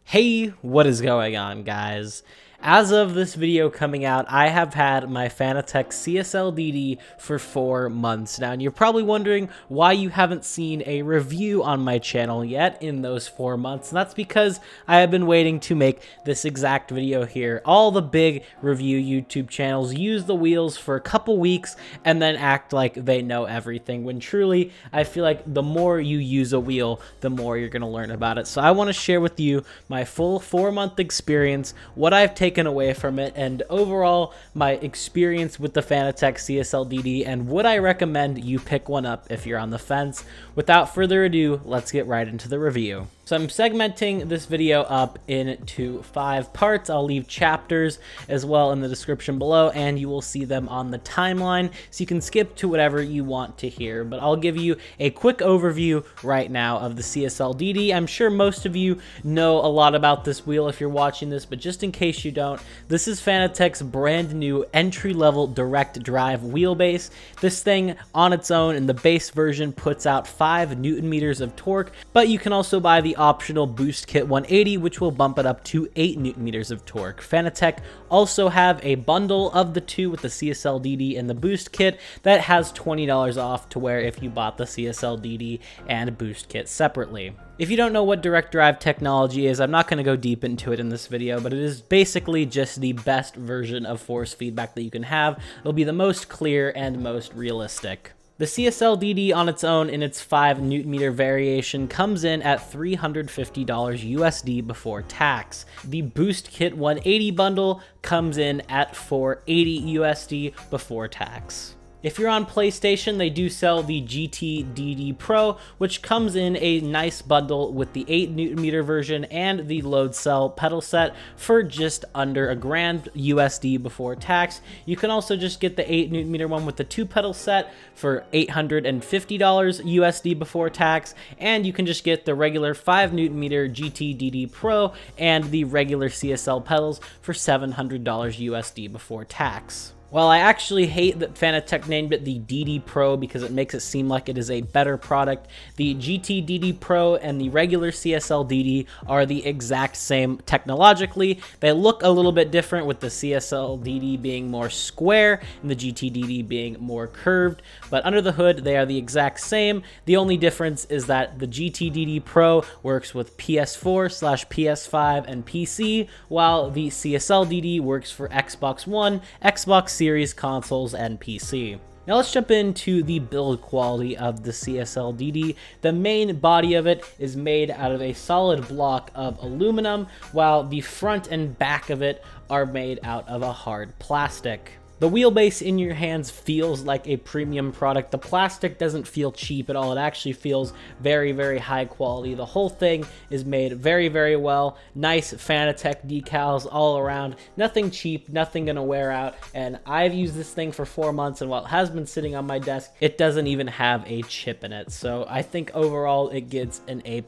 Hey, what is going on, guys? As of this video coming out, I have had my Fanatec CSL DD for 4 months now, and you're probably wondering why you haven't seen a review on my channel yet in those 4 months, and that's because I have been waiting to make this exact video here. All the big review YouTube channels use the wheels for a couple weeks and then act like they know everything, when truly, I feel like the more you use a wheel, the more you're going to learn about it. So I want to share with you my full 4-month experience, what I've taken away from it, and overall my experience with the Fanatec CSL DD, and would I recommend you pick one up if you're on the fence. Without further ado, let's get right into the review. So I'm segmenting this video up into 5 parts. I'll leave chapters as well in the description below, and you will see them on the timeline, so you can skip to whatever you want to hear. But I'll give you a quick overview right now of the CSL DD. I'm sure most of you know a lot about this wheel if you're watching this, but just in case you don't, this is Fanatec's brand new entry-level direct drive wheelbase. This thing on its own in the base version puts out 5 Newton meters of torque, but you can also buy the optional boost kit 180, which will bump it up to 8 Newton meters of torque. Fanatec also have a bundle of the two with the CSL DD and the boost kit that has $20 off, to where if you bought the CSL DD and boost kit separately. If you don't know what direct drive technology is, I'm not going to go deep into it in this video, but it is basically just the best version of force feedback that you can have. It'll be the most clear and most realistic. The CSL DD on its own in its 5 Newton meter variation comes in at $350 USD before tax. The Boost Kit 180 bundle comes in at $480 USD before tax. If you're on PlayStation, they do sell the GT DD Pro, which comes in a nice bundle with the 8 Newton meter version and the load cell pedal set for just under $1,000 USD before tax. You can also just get the 8 Newton meter one with the 2 pedal set for $850 USD before tax, and you can just get the regular 5 Newton meter GT DD Pro and the regular CSL pedals for $700 USD before tax. While I actually hate that Fanatec named it the DD Pro because it makes it seem like it is a better product, the GT DD Pro and the regular CSL DD are the exact same technologically. They look a little bit different, with the CSL DD being more square and the GT DD being more curved, but under the hood they are the exact same. The only difference is that the GT DD Pro works with PS4/PS5 and PC, while the CSL DD works for Xbox One, Xbox Series consoles, and PC. Now let's jump into the build quality of the CSL DD. The main body of it is made out of a solid block of aluminum, while the front and back of it are made out of a hard plastic. The wheelbase in your hands feels like a premium product. The plastic doesn't feel cheap at all. It actually feels very, very high quality. The whole thing is made very, very well. Nice Fanatec decals all around. Nothing cheap, nothing gonna wear out. And I've used this thing for 4 months, and while it has been sitting on my desk, it doesn't even have a chip in it. So I think overall it gets an A+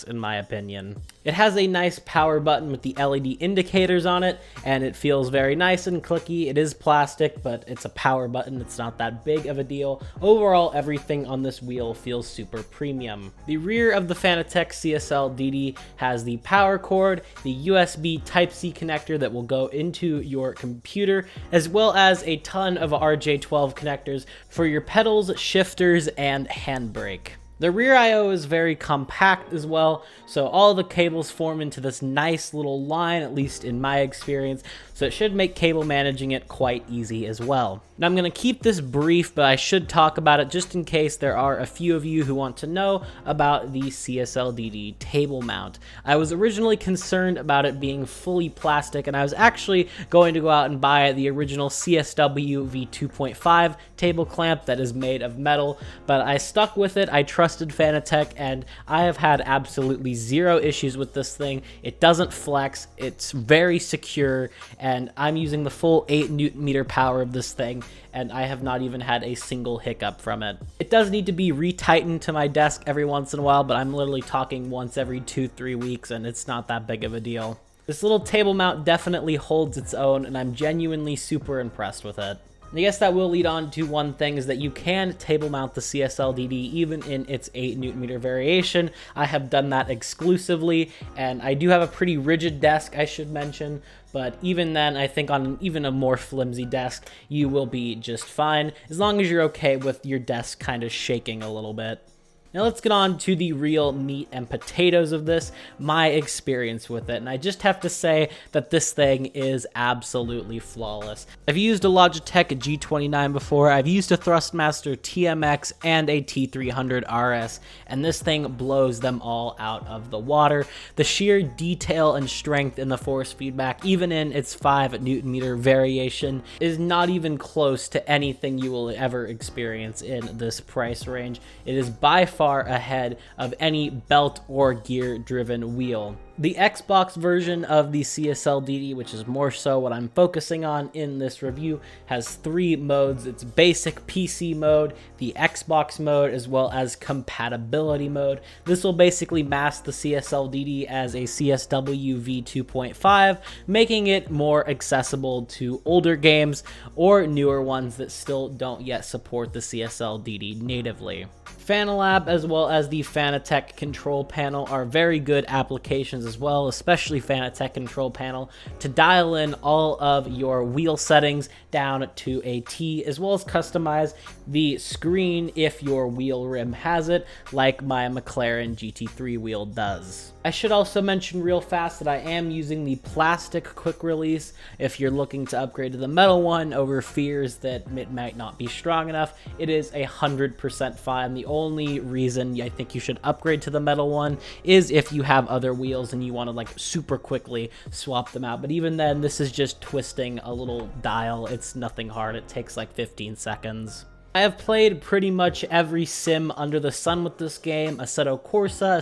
in my opinion. It has a nice power button with the LED indicators on it, and it feels very nice and clicky. It is plastic, but it's a power button. It's not that big of a deal. Overall, everything on this wheel feels super premium. The rear of the Fanatec CSL DD has the power cord, the USB Type-C connector that will go into your computer, as well as a ton of RJ12 connectors for your pedals, shifters, and handbrake. The rear I/O is very compact as well, so all the cables form into this nice little line, at least in my experience, so it should make cable managing it quite easy as well. Now I'm going to keep this brief, but I should talk about it just in case there are a few of you who want to know about the CSL DD table mount. I was originally concerned about it being fully plastic, and I was actually going to go out and buy the original CSW V2.5 table clamp that is made of metal, but I stuck with it. I trusted Fanatec, and I have had absolutely zero issues with this thing. It doesn't flex, it's very secure, and I'm using the full 8 Newton meter power of this thing, and I have not even had a single hiccup from it. It does need to be retightened to my desk every once in a while, but I'm literally talking once every 2-3 weeks, and it's not that big of a deal. This little table mount definitely holds its own, and I'm genuinely super impressed with it. And I guess that will lead on to one thing, is that you can table mount the CSL DD even in its 8Nm variation. I have done that exclusively, and I do have a pretty rigid desk, I should mention, but even then, I think on even a more flimsy desk, you will be just fine, as long as you're okay with your desk kind of shaking a little bit. Now let's get on to the real meat and potatoes of this, my experience with it. And I just have to say that this thing is absolutely flawless. I've used a Logitech G29 before, I've used a Thrustmaster TMX and a T300 RS, and this thing blows them all out of the water. The sheer detail and strength in the force feedback, even in its 5Nm variation, is not even close to anything you will ever experience in this price range. It is by far ahead of any belt or gear driven wheel. The Xbox version of the CSL DD, which is more so what I'm focusing on in this review, has 3 modes. It's basic PC mode, the Xbox mode, as well as compatibility mode. This will basically mask the CSL DD as a CSW v2.5, making it more accessible to older games or newer ones that still don't yet support the CSL DD natively. Fanalab as well as the Fanatec control panel are very good applications as well, especially Fanatec control panel, to dial in all of your wheel settings down to a T, as well as customize the screen if your wheel rim has it, like my McLaren GT3 wheel does. I should also mention real fast that I am using the plastic quick release. If you're looking to upgrade to the metal one over fears that it might not be strong enough, it is 100% fine. The only reason I think you should upgrade to the metal one is if you have other wheels and you want to like super quickly swap them out. But even then, this is just twisting a little dial. It's nothing hard. It takes like 15 seconds. I have played pretty much every sim under the sun with this game: Assetto Corsa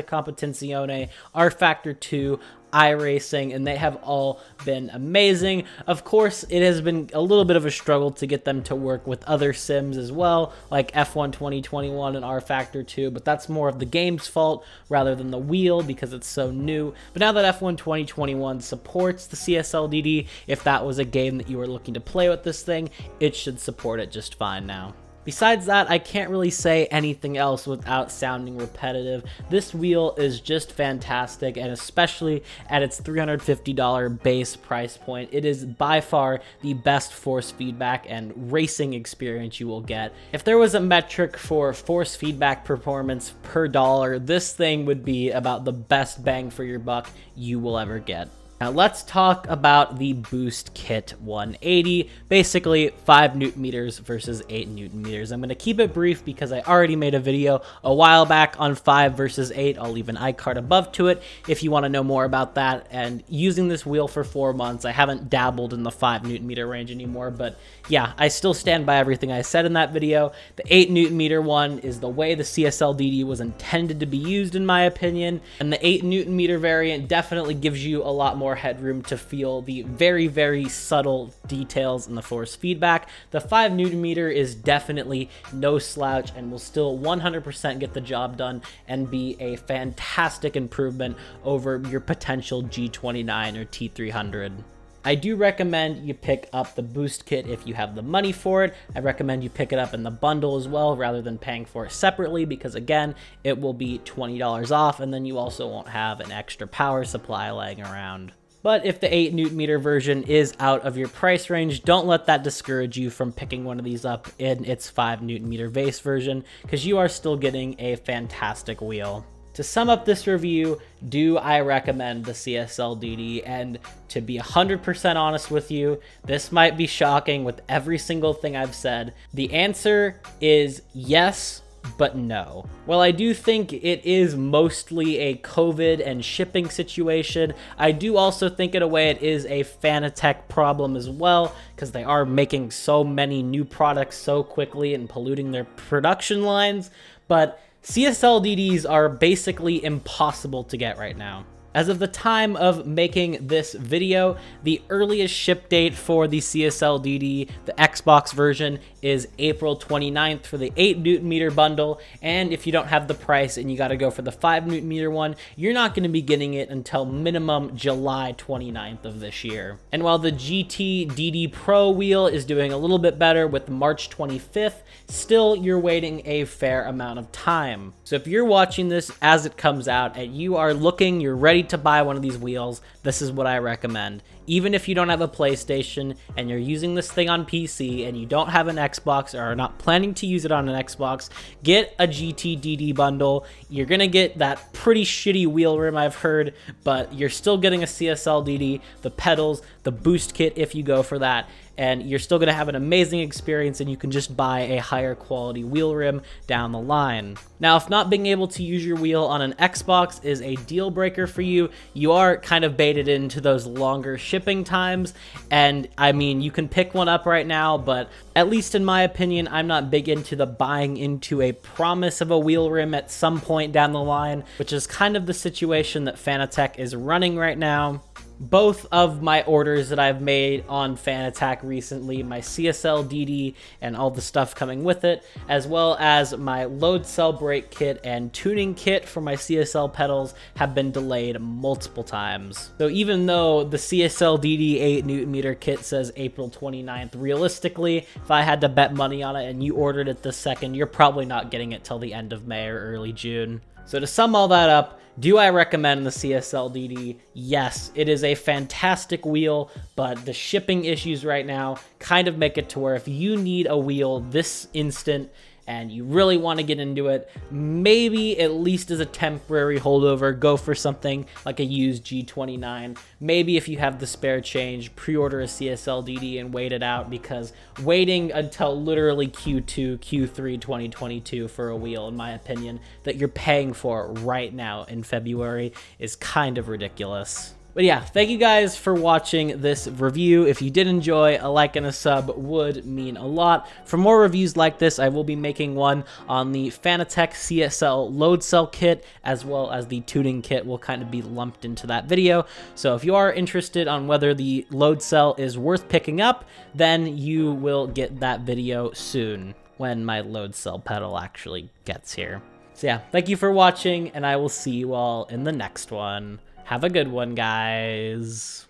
Competizione, R Factor 2, iRacing, and they have all been amazing. Of course, it has been a little bit of a struggle to get them to work with other sims as well, like F1 2021 and R Factor 2, but that's more of the game's fault rather than the wheel because it's so new. But now that F1 2021 supports the CSL DD, if that was a game that you were looking to play with this thing, it should support it just fine now. Besides that, I can't really say anything else without sounding repetitive. This wheel is just fantastic, and especially at its $350 base price point, it is by far the best force feedback and racing experience you will get. If there was a metric for force feedback performance per dollar, this thing would be about the best bang for your buck you will ever get. Now let's talk about the Boost Kit 180, basically 5Nm versus 8Nm. I'm going to keep it brief because I already made a video a while back on 5 versus 8. I'll leave an iCard above to it if you want to know more about that. And using this wheel for 4 months, I haven't dabbled in the 5Nm range anymore, but yeah, I still stand by everything I said in that video. The 8Nm one is the way the CSL DD was intended to be used, in my opinion, and the 8Nm variant definitely gives you a lot more headroom to feel the very, very subtle details in the force feedback. The 5Nm is definitely no slouch and will still 100% get the job done and be a fantastic improvement over your potential G29 or T300. I do recommend you pick up the Boost Kit if you have the money for it. I recommend you pick it up in the bundle as well rather than paying for it separately, because again, it will be $20 off, and then you also won't have an extra power supply laying around. But if the 8Nm version is out of your price range, don't let that discourage you from picking one of these up in its 5Nm base version, because you are still getting a fantastic wheel. To sum up this review, do I recommend the CSL DD? And to be 100% honest with you, this might be shocking with every single thing I've said. The answer is yes, but no. While I do think it is mostly a COVID and shipping situation, I do also think in a way it is a Fanatec problem as well, because they are making so many new products so quickly and polluting their production lines. But CSL DDs are basically impossible to get right now. As of the time of making this video, the earliest ship date for the CSL DD, the Xbox version, is April 29th for the 8 Newton meter bundle, and if you don't have the price and you got to go for the 5 Newton meter one, you're not going to be getting it until minimum July 29th of this year. And while the GT DD Pro wheel is doing a little bit better with March 25th, still you're waiting a fair amount of time. So if you're watching this as it comes out and you are looking, you're ready to buy one of these wheels, this is what I recommend. Even if you don't have a PlayStation and you're using this thing on PC and you don't have an Xbox or are not planning to use it on an Xbox, get a GT DD bundle. You're gonna get that pretty shitty wheel rim, I've heard, but you're still getting a CSL DD, the pedals, the boost kit if you go for that, and you're still going to have an amazing experience, and you can just buy a higher quality wheel rim down the line. Now, if not being able to use your wheel on an Xbox is a deal breaker for you, you are kind of baited into those longer shipping times, and I mean, you can pick one up right now, but at least in my opinion, I'm not big into the buying into a promise of a wheel rim at some point down the line, which is kind of the situation that Fanatec is running right now. Both of my orders that I've made on Fanatec recently, my CSL DD and all the stuff coming with it, as well as my load cell brake kit and tuning kit for my CSL pedals, have been delayed multiple times. So even though the CSL DD 8 Newton meter kit says April 29th, realistically, if I had to bet money on it and you ordered it this second, you're probably not getting it till the end of May or early June. So to sum all that up, do I recommend the CSL DD? Yes, it is a fantastic wheel, but the shipping issues right now kind of make it to where if you need a wheel this instant and you really want to get into it, maybe at least as a temporary holdover, go for something like a used G29. Maybe if you have the spare change, pre-order a CSL DD and wait it out, because waiting until literally Q2, Q3 2022 for a wheel, in my opinion, that you're paying for right now in February is kind of ridiculous. But yeah, thank you guys for watching this review. If you did enjoy, a like and a sub would mean a lot. For more reviews like this, I will be making one on the Fanatec CSL load cell kit, as well as the tuning kit will kind of be lumped into that video. So if you are interested on whether the load cell is worth picking up, then you will get that video soon when my load cell pedal actually gets here. So yeah, thank you for watching, and I will see you all in the next one. Have a good one, guys.